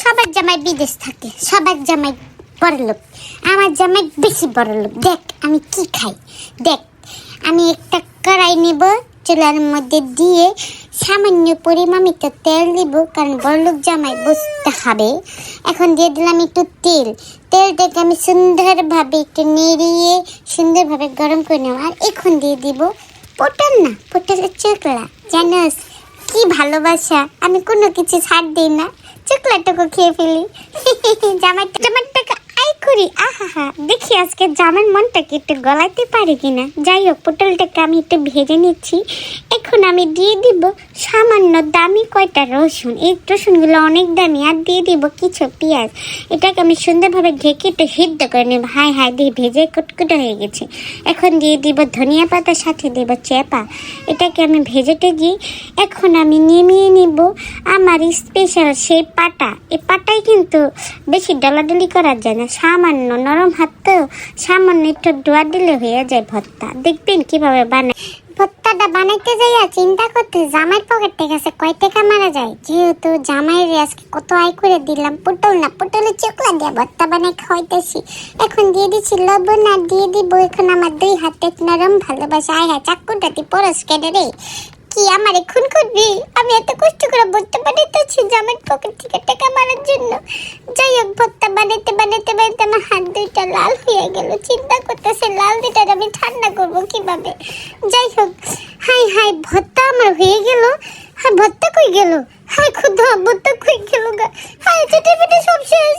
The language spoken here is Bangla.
সবার জামাই বিদেশ থাকে, সবার জামাই বড়লোক, আমার জামাই বেশি বড়লোক। দেখ আমি কি খাই, দেখ আমি একটা কড়াই নেব, চুলার মধ্যে দিয়ে সামান্য পরিমাণিত তেল দিব, কারণ বড়লোক জামাই বুঝতে হবে। এখন দিয়ে দিলাম একটু তেলটাকে আমি সুন্দরভাবে একটু নেড়িয়ে সুন্দরভাবে গরম করে নেব। আর এখন দিয়ে দিব পটল, না পটলের চোখলা। জানোস কি ভালোবাসা, আমি কোনো কিছু ছাড় দিই না, চোখলাটাকে খেয়ে ফেলি। জামাইটাকে আই করি, আহা দেখি আজকে জামার মনটাকে একটু গলাতে পারি কিনা। যাই হোক, পটলটাকে আমি একটু ভেজে নিচ্ছি। এখন আমি দিয়ে দিব সামান্য দামি কয়টা রসুন, এই রসুনগুলো অনেক দামি। আর দিয়ে দিব কিছু পেঁয়াজ। এটাকে আমি সুন্দরভাবে ঢেকে একটু সিদ্ধ করে নেব। হাই দিয়ে ভেজে কুটকুটো হয়ে গেছে। এখন দিয়ে দিব ধনিয়া পাতার সাথে দিব চেপা। এটাকে আমি ভেজে টেজি এখন আমি নিয়ে নিব আমার স্পেশাল সেই পাটা। এই পাটাই কিন্তু বেশি ডলাডলি করা যায় না, সামান্য নরম হাত তো, সামান্য একটু ডোয়া দিলে হয়ে যায় ভর্তা। দেখবেন কিভাবে বানায়। ভর্তাটা বানাইতে যাইয়া চিন্তা করতে জামাইয়ের পকেটে গেছে কয় টাকা মারা যায়। যেহেতু জামাইয়ের আজকে কত আয় করে দিলাম, পটলের চোখলা দিয়ে ভর্তা বানাই খাওয়াইতেছি। এখন দিয়ে দিচ্ছি লবণ, আর দিয়ে দিব এখন আমার 2 হাতের নরম ভালোবাসা। চাকুটাতে পরশ কেটে রে, কি আমার খুন করবি? আমি এত কষ্ট করে ভর্তা বানাইতেছি জামাইয়ের পকেট থেকে টাকা মারার জন্য। যাই হোক, ভর্তা বানাইতে আমার হাত 2টা লাল হয়ে গেল। চিন্তা করতেছে লাল 2টা আমি ঠান্ডা করবো কিভাবে। যাই হোক, হাই ভর্তা আমার হয়ে গেল। ভর্তা কই গেল? ক্ষুধা ভর্তা কই গেল গা? চেটে পেটে সব শেষ।